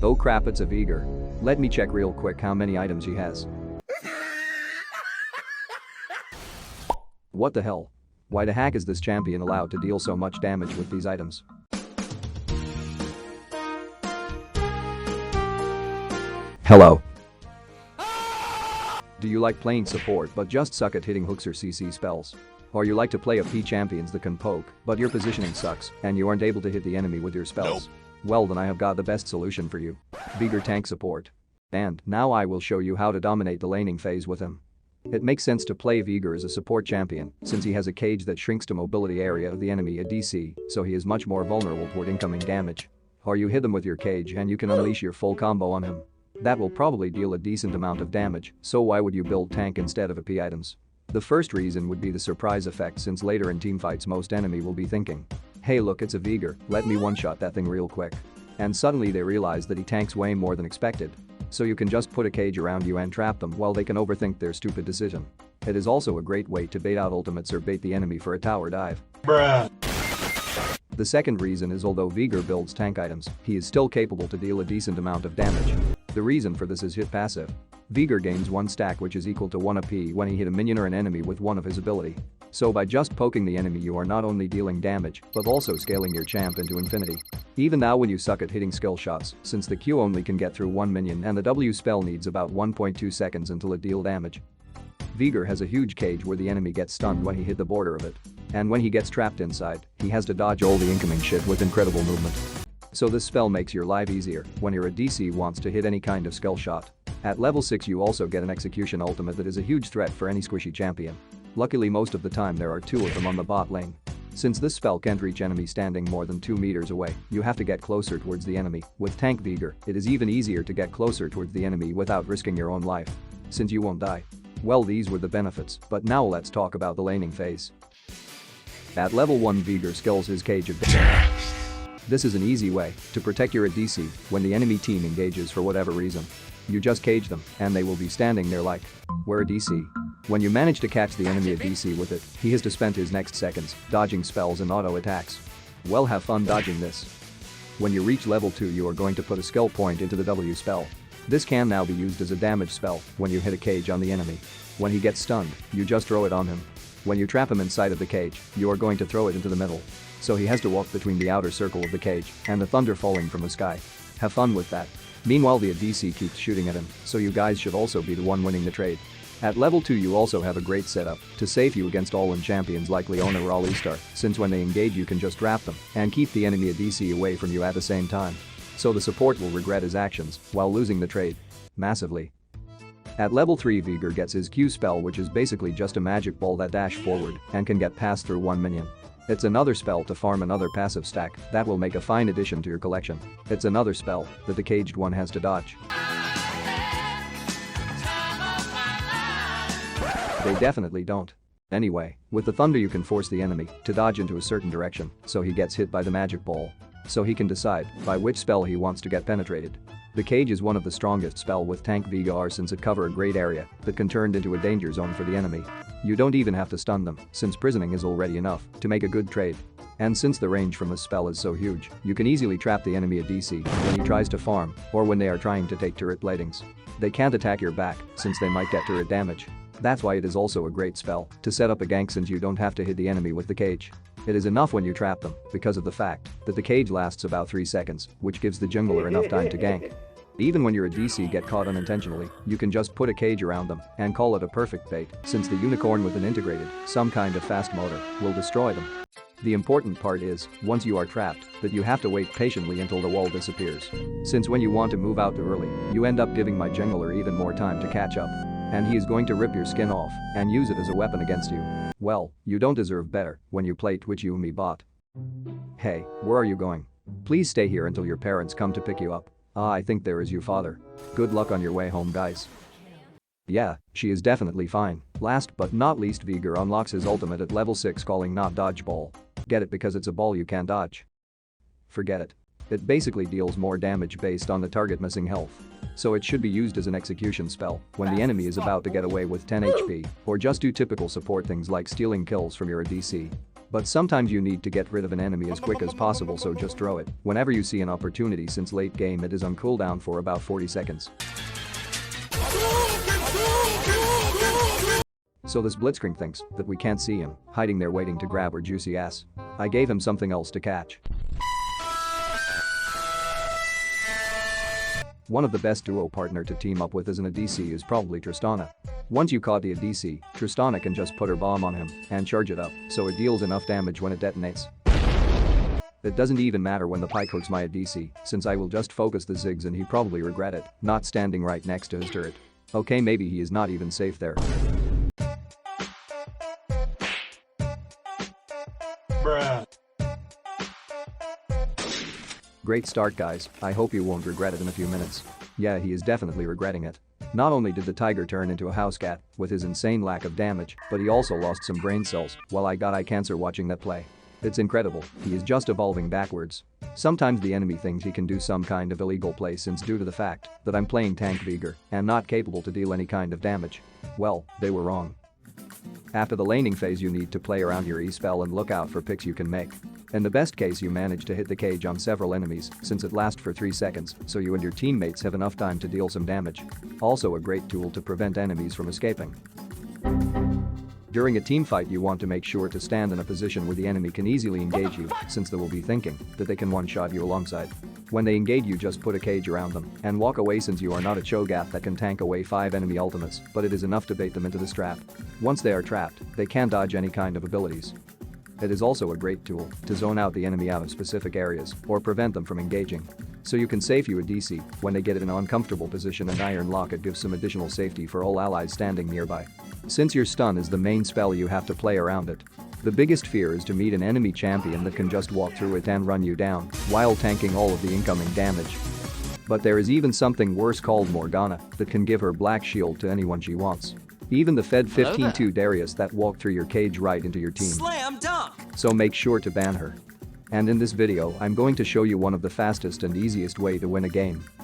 Oh crap, it's a Veigar. Let me check real quick how many items he has. What the hell? Why the heck is this champion allowed to deal so much damage with these items? Hello. Do you like playing support but just suck at hitting hooks or CC spells? Or you like to play OP champions that can poke, but your positioning sucks and you aren't able to hit the enemy with your spells? Well, then I have got the best solution for you. Veigar tank support. And now I will show you how to dominate the laning phase with him. It makes sense to play Veigar as a support champion since he has a cage that shrinks to mobility area of the enemy at DC, so he is much more vulnerable toward incoming damage. Or you hit him with your cage and you can unleash your full combo on him. That will probably deal a decent amount of damage, so why would you build tank instead of OP items? The first reason would be the surprise effect, since later in teamfights most enemy will be thinking, hey look, it's a Veigar, let me one-shot that thing real quick. And suddenly they realize that he tanks way more than expected. So you can just put a cage around you and trap them while they can overthink their stupid decision. It is also a great way to bait out ultimates or bait the enemy for a tower dive. Bruh. The second reason is, although Veigar builds tank items, he is still capable to deal a decent amount of damage. The reason for this is hit passive. Veigar gains 1 stack, which is equal to 1 AP when he hit a minion or an enemy with one of his ability. So by just poking the enemy you are not only dealing damage, but also scaling your champ into infinity. Even now when you suck at hitting skill shots, since the Q only can get through 1 minion and the W spell needs about 1.2 seconds until it deal damage. Veigar has a huge cage where the enemy gets stunned when he hit the border of it. And when he gets trapped inside, he has to dodge all the incoming shit with incredible movement. So this spell makes your life easier when your ADC wants to hit any kind of skill shot. At level 6 you also get an execution ultimate that is a huge threat for any squishy champion. Luckily most of the time there are 2 of them on the bot lane. Since this spell can't reach enemies standing more than 2 meters away, you have to get closer towards the enemy. With tank Veigar, it is even easier to get closer towards the enemy without risking your own life. Since you won't die. Well, these were the benefits, but now let's talk about the laning phase. At level 1 Veigar skills his cage of This is an easy way to protect your ADC when the enemy team engages for whatever reason. You just cage them and they will be standing there like, we're ADC. When you manage to catch the enemy ADC with it, he has to spend his next seconds dodging spells and auto attacks. Well, have fun dodging this. When you reach level 2 you are going to put a skill point into the W spell. This can now be used as a damage spell when you hit a cage on the enemy. When he gets stunned, you just throw it on him. When you trap him inside of the cage, you are going to throw it into the middle. So he has to walk between the outer circle of the cage and the thunder falling from the sky. Have fun with that. Meanwhile the ADC keeps shooting at him, so you guys should also be the one winning the trade. At level 2 you also have a great setup to save you against all-in champions like Leona or Alistar, since when they engage you can just trap them and keep the enemy ADC away from you at the same time. So the support will regret his actions while losing the trade. Massively. At level 3 Veigar gets his Q spell, which is basically just a magic ball that dash forward and can get passed through 1 minion. It's another spell to farm another passive stack that will make a fine addition to your collection. It's another spell that the caged one has to dodge. They definitely don't. Anyway, with the thunder you can force the enemy to dodge into a certain direction so he gets hit by the magic ball. So he can decide by which spell he wants to get penetrated. The cage is one of the strongest spell with tank Veigar since it cover a great area that can turn into a danger zone for the enemy. You don't even have to stun them since prisoning is already enough to make a good trade. And since the range from this spell is so huge, you can easily trap the enemy ADC when he tries to farm or when they are trying to take turret bladings. They can't attack your back since they might get turret damage. That's why it is also a great spell to set up a gank since you don't have to hit the enemy with the cage. It is enough when you trap them because of the fact that the cage lasts about 3 seconds, which gives the jungler enough time to gank. Even when your ADC get caught unintentionally, you can just put a cage around them and call it a perfect bait since the unicorn with an integrated, some kind of fast motor, will destroy them. The important part is, once you are trapped, that you have to wait patiently until the wall disappears. Since when you want to move out too early, you end up giving my jungler even more time to catch up. And he is going to rip your skin off and use it as a weapon against you. Well, you don't deserve better when you play Twitch Yumi bot. Hey, where are you going? Please stay here until your parents come to pick you up. Ah, I think there is your father. Good luck on your way home, guys. Yeah, she is definitely fine. Last but not least, Veigar unlocks his ultimate at level 6 calling not dodgeball. Get it because it's a ball you can't dodge. Forget it. It basically deals more damage based on the target missing health. So it should be used as an execution spell when the enemy is about to get away with 10 HP, or just do typical support things like stealing kills from your ADC. But sometimes you need to get rid of an enemy as quick as possible, so just throw it whenever you see an opportunity, since late game it is on cooldown for about 40 seconds. So this Blitzkrieg thinks that we can't see him, hiding there waiting to grab our juicy ass. I gave him something else to catch. One of the best duo partner to team up with as an ADC is probably Tristana. Once you caught the ADC, Tristana can just put her bomb on him and charge it up, so it deals enough damage when it detonates. It doesn't even matter when the Timecodes my ADC, since I will just focus the Ziggs and he probably regret it, not standing right next to his turret. Okay, maybe he is not even safe there. Bruh. Great start, guys. I hope you won't regret it in a few minutes. Yeah, he is definitely regretting it. Not only did the tiger turn into a house cat with his insane lack of damage, but he also lost some brain cells while I got eye cancer watching that play. It's incredible, he is just evolving backwards. Sometimes the enemy thinks he can do some kind of illegal play, since due to the fact that I'm playing tank Veigar and not capable to deal any kind of damage. Well, they were wrong. After the laning phase you need to play around your E-spell and look out for picks you can make. In the best case you manage to hit the cage on several enemies, since it lasts for 3 seconds, so you and your teammates have enough time to deal some damage. Also a great tool to prevent enemies from escaping. During a teamfight you want to make sure to stand in a position where the enemy can easily engage you, since they will be thinking that they can one-shot you alongside. When they engage you, just put a cage around them and walk away, since you are not a Cho'Gath that can tank away 5 enemy ultimates, but it is enough to bait them into this trap. Once they are trapped, they can't dodge any kind of abilities. It is also a great tool to zone out the enemy out of specific areas or prevent them from engaging. So you can safe you a DC when they get in an uncomfortable position, and Iron Locket gives some additional safety for all allies standing nearby. Since your stun is the main spell, you have to play around it. The biggest fear is to meet an enemy champion that can just walk through it and run you down while tanking all of the incoming damage. But there is even something worse called Morgana that can give her black shield to anyone she wants. Even the Fed 15-2 Darius that walked through your cage right into your team. Slam dunk! So make sure to ban her. And in this video I'm going to show you one of the fastest and easiest way to win a game.